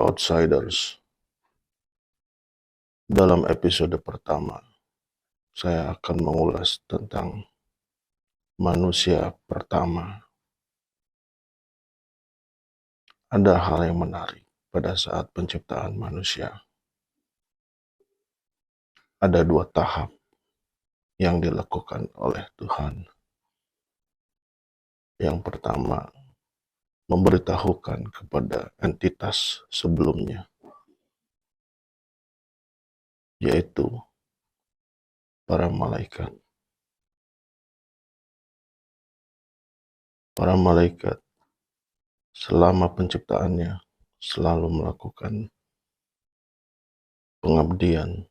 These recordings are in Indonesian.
Outsiders. Dalam episode pertama, saya akan mengulas tentang manusia pertama. Ada hal yang menarik pada saat penciptaan manusia. Ada dua tahap yang dilakukan oleh Tuhan. Yang pertama, memberitahukan kepada entitas sebelumnya, yaitu para malaikat. Para malaikat selama penciptaannya selalu melakukan pengabdian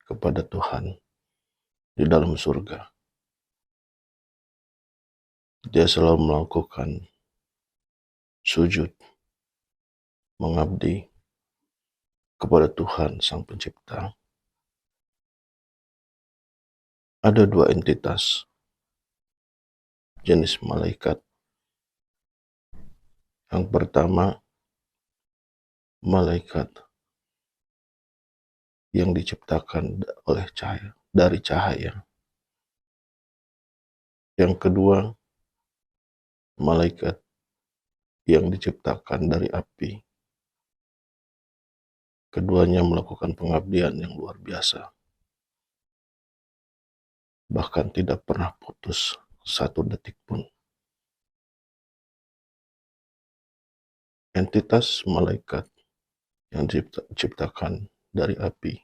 kepada Tuhan di dalam surga. Dia selalu melakukan sujud, mengabdi kepada Tuhan Sang Pencipta. Ada dua entitas jenis malaikat. Yang pertama, malaikat yang diciptakan oleh cahaya, dari cahaya. Yang kedua, malaikat yang diciptakan dari api. Keduanya melakukan pengabdian yang luar biasa. Bahkan tidak pernah putus satu detik pun. Entitas malaikat yang diciptakan dari api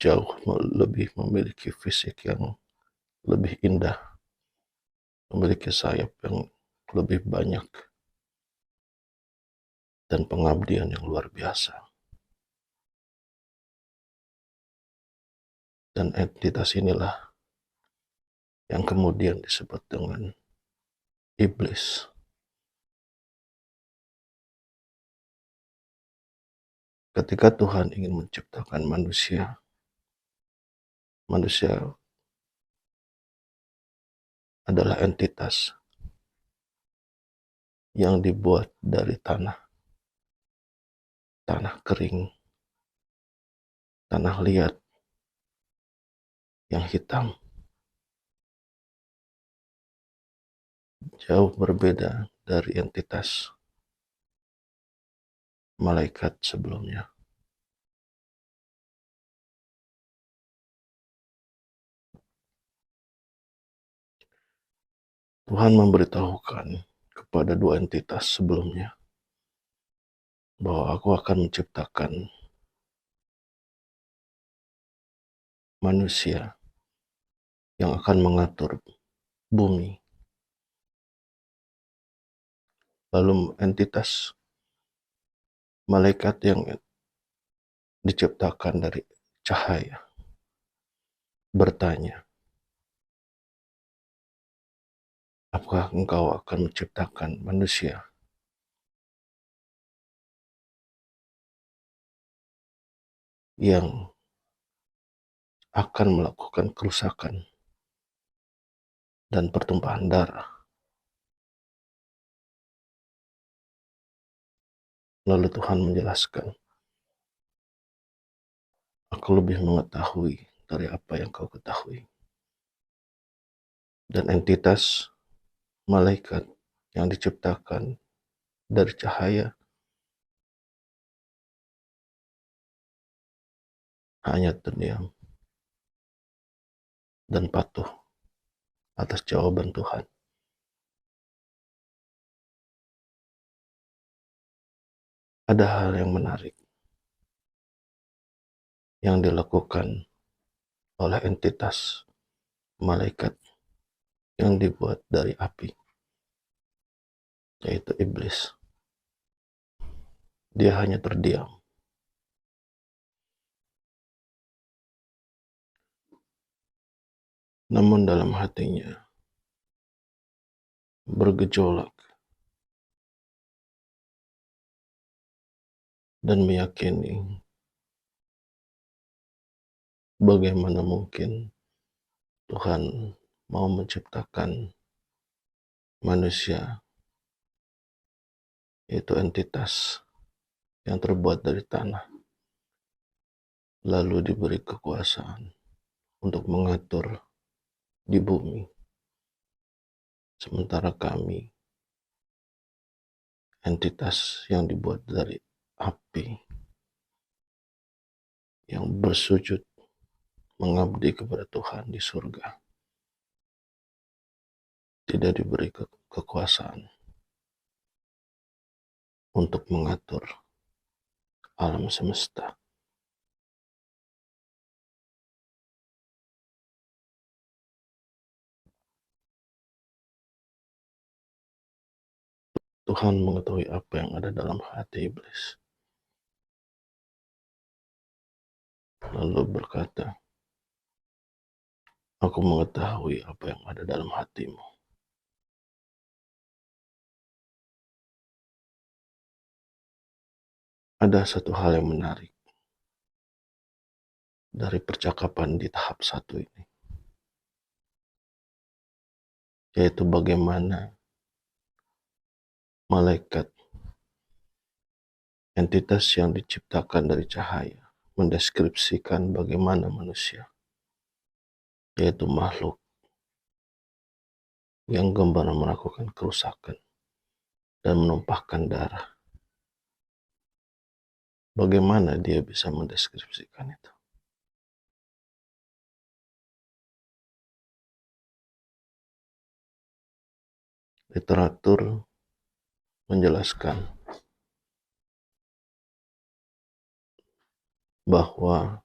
jauh lebih memiliki fisik yang lebih indah, memiliki sayap yang lebih banyak, dan pengabdian yang luar biasa. Dan entitas inilah yang kemudian disebut dengan iblis. Ketika Tuhan ingin menciptakan manusia adalah entitas yang dibuat dari tanah kering, tanah liat, yang hitam. Jauh berbeda dari entitas malaikat sebelumnya. Tuhan memberitahukan kepada dua entitas sebelumnya bahwa aku akan menciptakan manusia yang akan mengatur bumi. Lalu entitas malaikat yang diciptakan dari cahaya bertanya, apakah engkau akan menciptakan manusia yang akan melakukan kerusakan dan pertumpahan darah? Lalu Tuhan menjelaskan, aku lebih mengetahui dari apa yang kau ketahui. Dan entitas malaikat yang diciptakan dari cahaya hanya terdiam dan patuh atas jawaban Tuhan. Ada hal yang menarik yang dilakukan oleh entitas malaikat yang dibuat dari api, yaitu iblis. Dia hanya terdiam. Namun dalam hatinya bergejolak dan meyakini bagaimana mungkin Tuhan mau menciptakan manusia yaitu entitas yang terbuat dari tanah, lalu diberi kekuasaan untuk mengatur di bumi, sementara kami entitas yang dibuat dari api, yang bersujud mengabdi kepada Tuhan di surga, tidak diberi kekuasaan untuk mengatur alam semesta. Tuhan mengetahui apa yang ada dalam hati iblis, lalu berkata, "Aku mengetahui apa yang ada dalam hatimu." Ada satu hal yang menarik dari percakapan di tahap 1 ini, yaitu bagaimana malaikat, entitas yang diciptakan dari cahaya, mendeskripsikan bagaimana manusia, yaitu makhluk yang gemar melakukan kerusakan dan menumpahkan darah. Bagaimana dia bisa mendeskripsikan itu? Literatur menjelaskan bahwa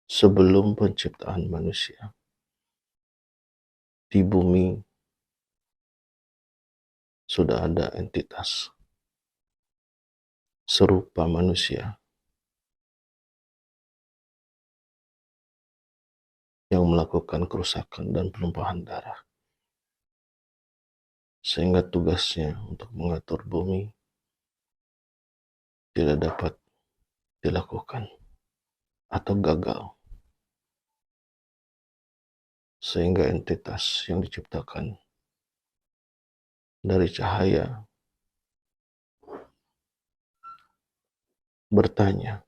sebelum penciptaan manusia, di bumi sudah ada entitas serupa manusia yang melakukan kerusakan dan penumpahan darah, sehingga tugasnya untuk mengatur bumi tidak dapat dilakukan atau gagal, sehingga entitas yang diciptakan dari cahaya bertanya,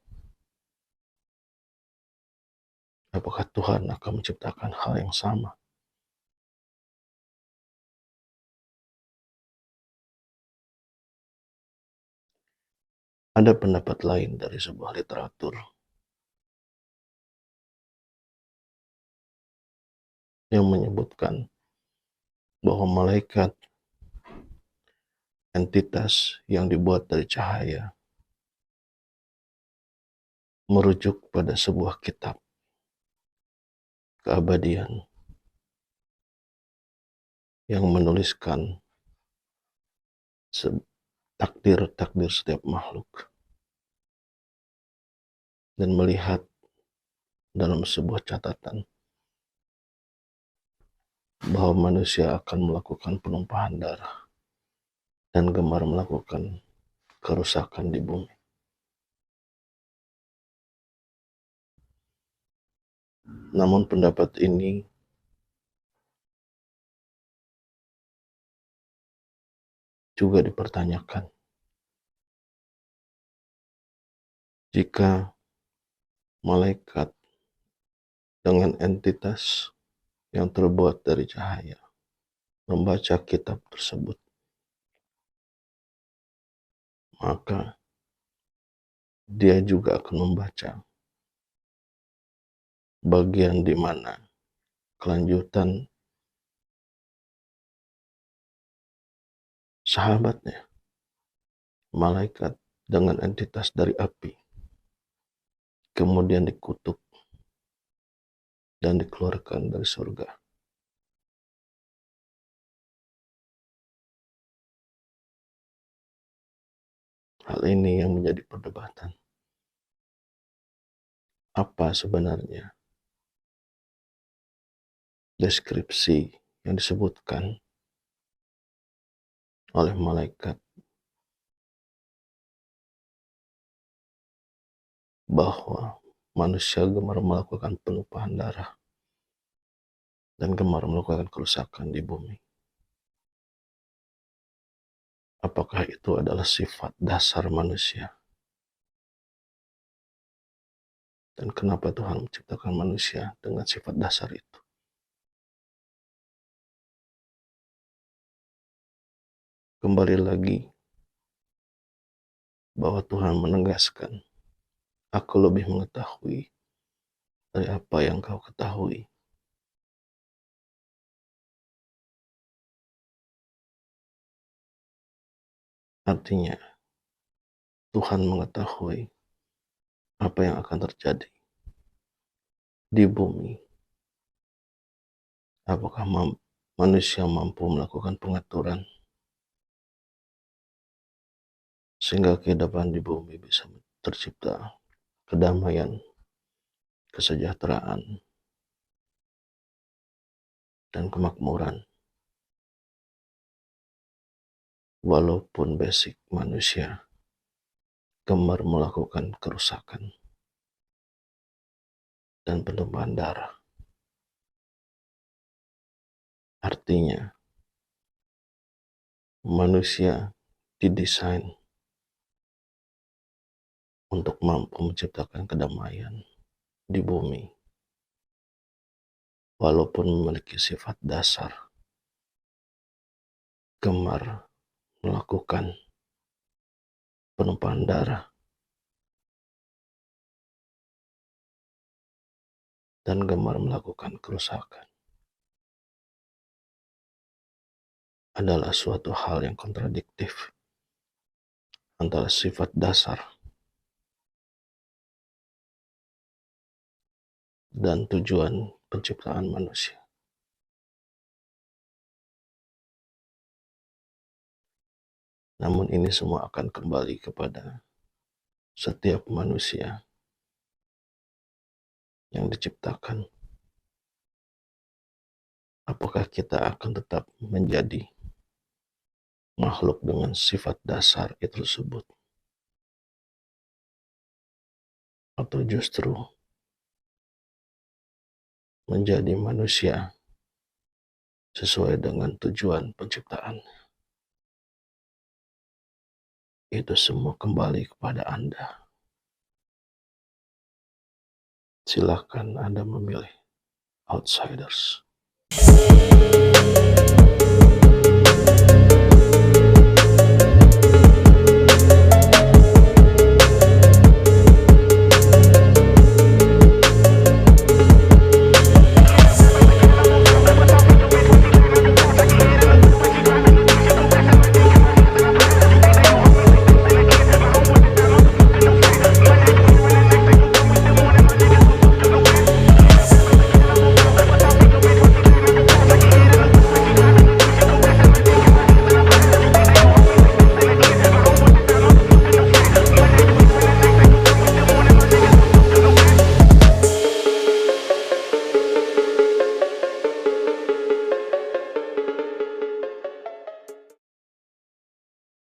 apakah Tuhan akan menciptakan hal yang sama? Ada pendapat lain dari sebuah literatur yang menyebutkan bahwa malaikat, entitas yang dibuat dari cahaya, merujuk pada sebuah kitab keabadian yang menuliskan takdir-takdir setiap makhluk, dan melihat dalam sebuah catatan bahwa manusia akan melakukan penumpahan darah dan gemar melakukan kerusakan di bumi. Namun pendapat ini juga dipertanyakan. Jika malaikat dengan entitas yang terbuat dari cahaya membaca kitab tersebut, maka dia juga akan membaca bagian di mana kelanjutan sahabatnya, malaikat dengan entitas dari api, kemudian dikutuk dan dikeluarkan dari surga. Hal ini yang menjadi perdebatan. Apa sebenarnya deskripsi yang disebutkan oleh malaikat bahwa manusia gemar melakukan penumpahan darah dan gemar melakukan kerusakan di bumi. Apakah itu adalah sifat dasar manusia? Dan kenapa Tuhan menciptakan manusia dengan sifat dasar itu? Kembali lagi, bahwa Tuhan menegaskan, aku lebih mengetahui dari apa yang kau ketahui. Artinya, Tuhan mengetahui apa yang akan terjadi di bumi. Apakah manusia mampu melakukan pengaturan sehingga kehidupan di bumi bisa tercipta kedamaian, kesejahteraan, dan kemakmuran. Walaupun basic manusia gemar melakukan kerusakan dan penumpahan darah. Artinya, manusia didesain untuk mampu menciptakan kedamaian di bumi, walaupun memiliki sifat dasar gemar melakukan penumpahan darah dan gemar melakukan kerusakan. Adalah suatu hal yang kontradiktif antara sifat dasar dan tujuan penciptaan manusia. Namun ini semua akan kembali kepada setiap manusia yang diciptakan. Apakah kita akan tetap menjadi makhluk dengan sifat dasar itu tersebut, atau justru menjadi manusia sesuai dengan tujuan penciptaan? Itu semua kembali kepada Anda. Silakan Anda memilih Outsiders.